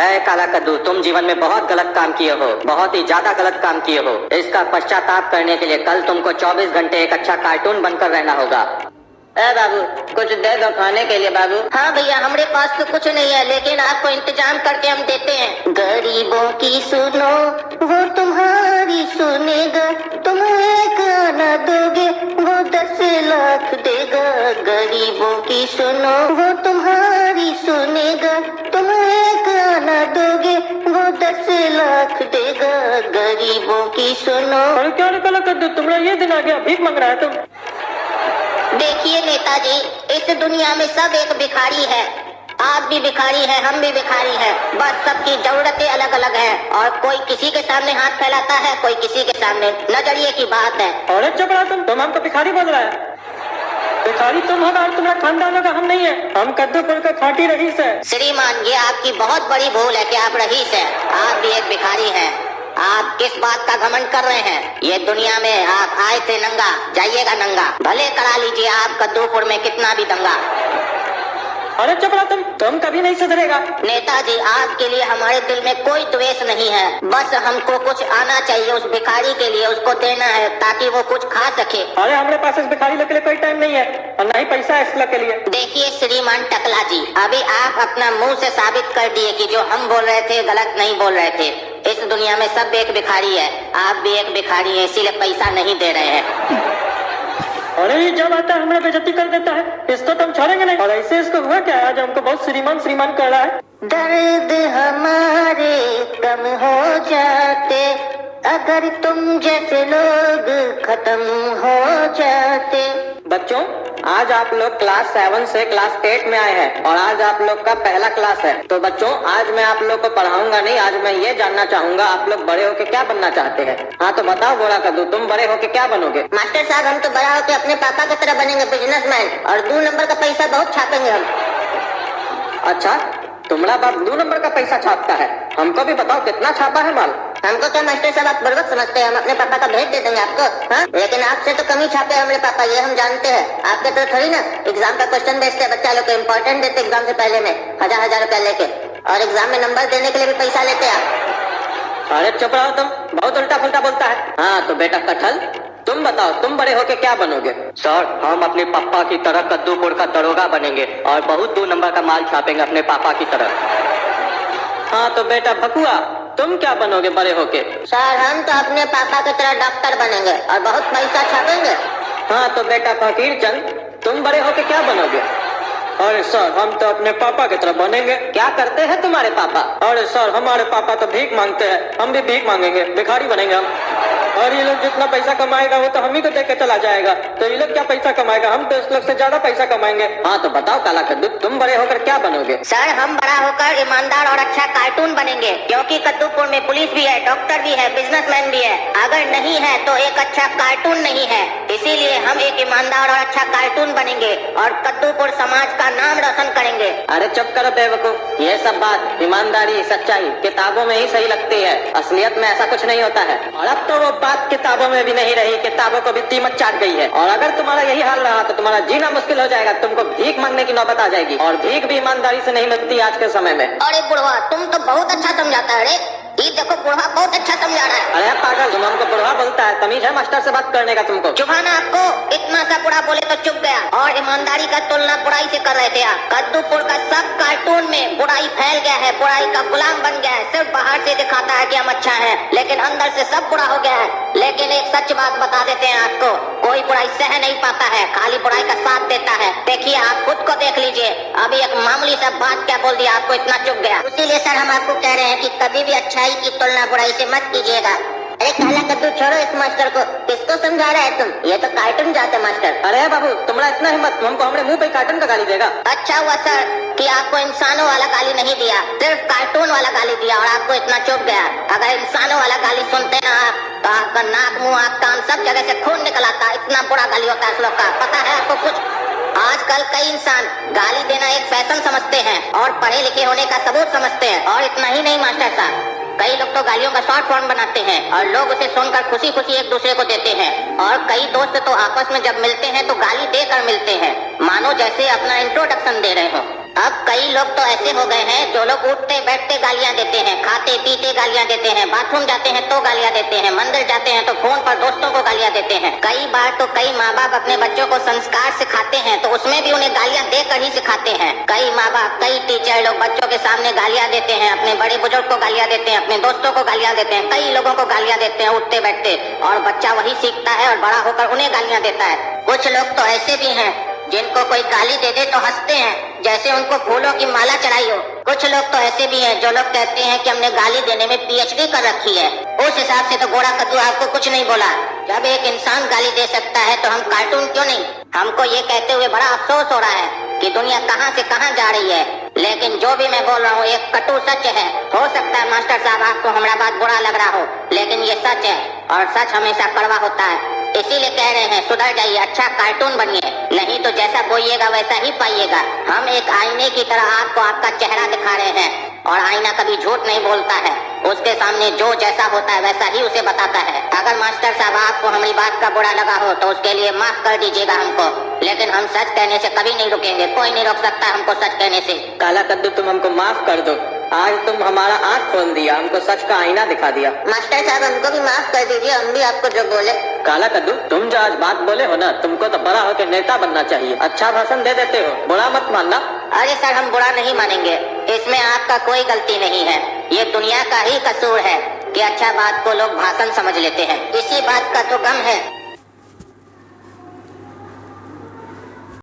ऐ काला कद्दू, तुम जीवन में बहुत गलत काम किए हो, बहुत ही ज्यादा गलत काम किए हो। इसका पश्चाताप करने के लिए कल तुमको 24 घंटे एक अच्छा कार्टून बनकर रहना होगा। बाबू कुछ दे दो खाने के लिए बाबू। हाँ भैया, हमारे पास तो कुछ नहीं है, लेकिन आपको इंतजाम करके हम देते हैं। गरीबों की सुनो वो तुम्हारी सुनेगा, तुम एक आना दोगे वो 10 लाख देगा। गरीबों की सुनो वो तुम्हारी सुनेगा, तुम एक आना दोगे वो 10 लाख देगा। गरीबों की सुनो। और क्या निकला कद्दू, तुम्हारा ये दिन आ गया, भीख मांग रहा है तुम। देखिए नेताजी, इस दुनिया में सब एक भिखारी है। आप भी भिखारी है, हम भी भिखारी है, बस सबकी जरूरतें अलग अलग हैं। और कोई किसी के सामने हाथ फैलाता है, कोई किसी के सामने। नजरिए की बात है। और चपड़ा तुम हमको भिखारी बोल रहा है। भिखारी तुम होगा और तुम्हारा खानदान होगा, हम नहीं है। हम कद्दूपुर का खाटी रईस है। श्रीमान, ये आपकी बहुत बड़ी भूल है कि आप रईस है, आप भी एक भिखारी है। आप किस बात का घमंड कर रहे हैं? ये दुनिया में आप आए थे नंगा, जाइएगा नंगा। भले करा लीजिए आप कद्दूपुर में कितना भी दंगा। अरे चपड़ा तुम कभी नहीं सुधरेगा। नेताजी, आपके लिए हमारे दिल में कोई द्वेष नहीं है, बस हमको कुछ आना चाहिए उस भिखारी के लिए, उसको देना है ताकि वो कुछ खा सके। अरे हमारे पास इस भिखारी लोग के लिए कोई टाइम नहीं है और न ही पैसा है इस लोग के लिए। देखिए श्रीमान टकला जी, अभी आप अपना मुंह से साबित कर दिए कि जो हम बोल रहे थे गलत नहीं बोल रहे थे। इस दुनिया में सब एक भिखारी है, आप भी एक भिखारी है, इसीलिए पैसा नहीं दे रहे हैं। अरे ये जब आता है हमारा बेइज्जती कर देता है, इसको तो हम छोड़ेंगे नहीं। और ऐसे इसको हुआ क्या, आज हमको बहुत श्रीमान श्रीमान कर रहा है। दर्द हमारे कम हो जाते अगर तुम जैसे लोग खत्म हो जाते। बच्चों, आज आप लोग क्लास 7 से क्लास 8 में आए हैं और आज आप लोग का पहला क्लास है। तो बच्चों, आज मैं आप लोग को पढ़ाऊंगा नहीं, आज मैं ये जानना चाहूंगा आप लोग बड़े होके क्या बनना चाहते हैं। हाँ तो बताओ गोरा कद्दू, तुम बड़े होके क्या बनोगे? मास्टर साहब, हम तो बड़ा होके अपने पापा की तरह बनेंगे, बिजनेसमैन, और 2 नंबर का पैसा बहुत छापेंगे हम। अच्छा, तुम्हारा बाप 2 नंबर का पैसा छापता है? हमको भी बताओ कितना छापा है माल। हमको क्या मास्टर साहब आप बुर्बक समझते हैं? हम अपने पापा का भेज दे देंगे आपको। हाँ, लेकिन आपसे तो कम ही छापे हमारे पापा, ये हम जानते हैं। आपके तरह थोड़ी ना एग्जाम का क्वेश्चन भेजते हैं बच्चा लोग को, इम्पोर्टेंट देते एग्जाम से पहले में 1000 रुपया लेके, और एग्जाम में नंबर देने के लिए भी पैसा लेते आप। अरे चुप रहो, तुम बहुत उल्टा पुल्टा बोलता है। हाँ तो बेटा कटहल, तुम बताओ तुम बड़े होके क्या बनोगे? सर, हम अपने पापा की तरह कद्दूपुर का दरोगा बनेंगे और बहुत 2 नंबर का माल छापेंगे अपने पापा की तरह। हाँ तो बेटा भकुआ, तुम क्या बनोगे बड़े होके? सर, हम तो अपने पापा की तरह डॉक्टर बनेंगे और बहुत पैसा छापेंगे। हाँ तो बेटा फकीर चंद, तुम बड़े होके क्या बनोगे? अरे सर, हम तो अपने पापा की तरह बनेंगे। क्या करते हैं तुम्हारे पापा? अरे सर, हमारे पापा तो भीख मांगते हैं, हम भी भीख मांगेंगे, भिखारी बनेंगे हम। और ये लोग जितना पैसा कमाएगा वो तो हम ही को दे के चला जाएगा, तो ये लोग क्या पैसा कमाएगा, हम तो इस लोग से ज्यादा पैसा कमाएंगे। हाँ तो बताओ काला कद्दू, तुम बड़े होकर क्या बनोगे? सर, हम बड़ा होकर ईमानदार और अच्छा कार्टून बनेंगे, क्योंकि कद्दूपुर में पुलिस भी है, डॉक्टर भी है, बिजनेसमैन भी है। अगर नहीं है तो एक अच्छा कार्टून नहीं है, इसीलिए हम एक ईमानदार और अच्छा कार्टून बनेंगे और कद्दूपुर समाज का नाम रोशन करेंगे। अरे चुप करो बेवकूफ, ये सब बात ईमानदारी सच्चाई किताबों में ही सही लगती है, असलियत में ऐसा कुछ नहीं होता है। और अब तो वो बात किताबों में भी नहीं रही, किताबों को भी दीमक चाट गई है। और अगर तुम्हारा यही हाल रहा तो तुम्हारा जीना मुश्किल हो जाएगा, तुमको भीख मांगने की नौबत आ जाएगी, और भीख भी ईमानदारी से नहीं मिलती आज के समय में। अरे बुढ़वा, तुम तो बहुत अच्छा समझाता है। अरे ये देखो, बुढ़वा बहुत अच्छा समझा रहा है। अरे पागल, तुम हमको बुढ़वा बोलता है? तमीज है मास्टर से बात करने का तुमको? चुभाना आपको, इतना सा बुढ़ा बोले तो चुप गया। और ईमानदारी का तुलना बुराई से कर रहे थे आप। कद्दूपुर का सब कार्टून में बुराई फैल गया है, बुराई का गुलाम बन गया है। सिर्फ बाहर से दिखाता है कि हम अच्छा है, लेकिन अंदर से सब बुरा हो गया है। लेकिन एक सच बात बता देते हैं आपको, कोई बुराई सह नहीं पाता है, खाली बुराई का साथ देता है। देखिए, आप खुद को देख लीजिए, अभी एक मामूली सा बात क्या बोल दिया, आपको इतना चुप गया। इसीलिए सर, हम आपको कह रहे हैं कि कभी भी अच्छाई की तुलना बुराई से मत कीजिएगा। अरे काला कद्दू, छोड़ो इस मास्टर को, किसको समझा रहा है तुम? ये तो कार्टून जाते मास्टर। अरे बाबू, तुम्हारा इतना हिम्मत, हमको हमारे मुंह पे कार्टून का गाली देगा? अच्छा हुआ सर कि आपको इंसानों वाला गाली नहीं दिया, सिर्फ कार्टून वाला गाली दिया और आपको इतना चुप गया। अगर इंसानों वाला गाली सुनते ना आप, तो आपका नाक, मुंह, आँख, कान सब जगह से खून निकल आता। इतना बुरा गाली होता है इस लोग का, पता है आपको कुछ? आजकल कई इंसान गाली देना एक फैशन समझते हैं और पढ़े लिखे होने का सबूत समझते हैं। और इतना ही नहीं मास्टर साहब, कई लोग तो गालियों का शॉर्ट फॉर्म बनाते हैं और लोग उसे सुनकर खुशी खुशी एक दूसरे को देते हैं। और कई दोस्त तो आपस में जब मिलते हैं तो गाली देकर मिलते हैं, मानो जैसे अपना इंट्रोडक्शन दे रहे हो। अब कई लोग तो ऐसे हो गए हैं जो लोग उठते बैठते गालियां देते हैं, खाते पीते गालियां देते हैं, बाथरूम जाते हैं तो गालियां देते हैं, मंदिर जाते हैं तो फोन पर दोस्तों को गालियां देते हैं। कई बार तो कई माँ बाप अपने बच्चों को संस्कार सिखाते हैं तो उसमें भी उन्हें गालियां देकर ही सिखाते हैं। कई माँ बाप कई टीचर लोग बच्चों के सामने गालियां देते हैं, अपने बड़े बुजुर्ग को गालियां देते हैं, अपने दोस्तों को गालियां देते हैं, कई लोगों को गालियां देते हैं उठते बैठते, और बच्चा वही सीखता है और बड़ा होकर उन्हें गालियां देता है। कुछ लोग तो ऐसे भी हैं जिनको कोई गाली दे दे तो हंसते हैं जैसे उनको फूलों की माला चढ़ाई हो। कुछ लोग तो ऐसे भी हैं जो लोग कहते हैं कि हमने गाली देने में पीएचडी कर रखी है। उस हिसाब से तो गोरा कद्दू आपको कुछ नहीं बोला। जब एक इंसान गाली दे सकता है तो हम कार्टून क्यों नहीं। हमको ये कहते हुए बड़ा अफसोस हो रहा है कि दुनिया कहां से कहां जा रही है, लेकिन जो भी मैं बोल रहा हूँ एक कटु सच है। हो सकता है मास्टर साहब आपको हमारा बात बुरा लग रहा हो, लेकिन ये सच है और सच हमेशा कड़वा होता है। इसीलिए कह रहे हैं सुधर जाइए, अच्छा कार्टून बनिए, नहीं तो जैसा बोइएगा वैसा ही पाइएगा। हम एक आईने की तरह आपको आपका चेहरा दिखा रहे हैं और आईना कभी झूठ नहीं बोलता है, उसके सामने जो जैसा होता है वैसा ही उसे बताता है। अगर मास्टर साहब आपको हमारी बात का बुरा लगा हो तो उसके लिए माफ कर दीजिएगा हमको, लेकिन हम सच कहने से कभी नहीं रुकेंगे। कोई नहीं रोक सकता हमको सच कहने से। काला कद्दू तुम हमको माफ कर दो, आज तुम हमारा आँख खोल दिया, हमको सच का आईना दिखा दिया। मास्टर साहब हमको भी माफ कर दीजिए, हम भी आपको जो बोले। काला कद्दू तुम जो आज बात बोले हो ना, तुमको तो बड़ा होकर नेता बनना चाहिए। अच्छा भाषण दे देते हो, बुरा मत मानना। अरे सर हम बुरा नहीं मानेंगे, इसमें आपका कोई गलती नहीं है। ये दुनिया का ही कसूर है कि अच्छा बात को लोग भाषण समझ लेते हैं। इसी बात का तो गम है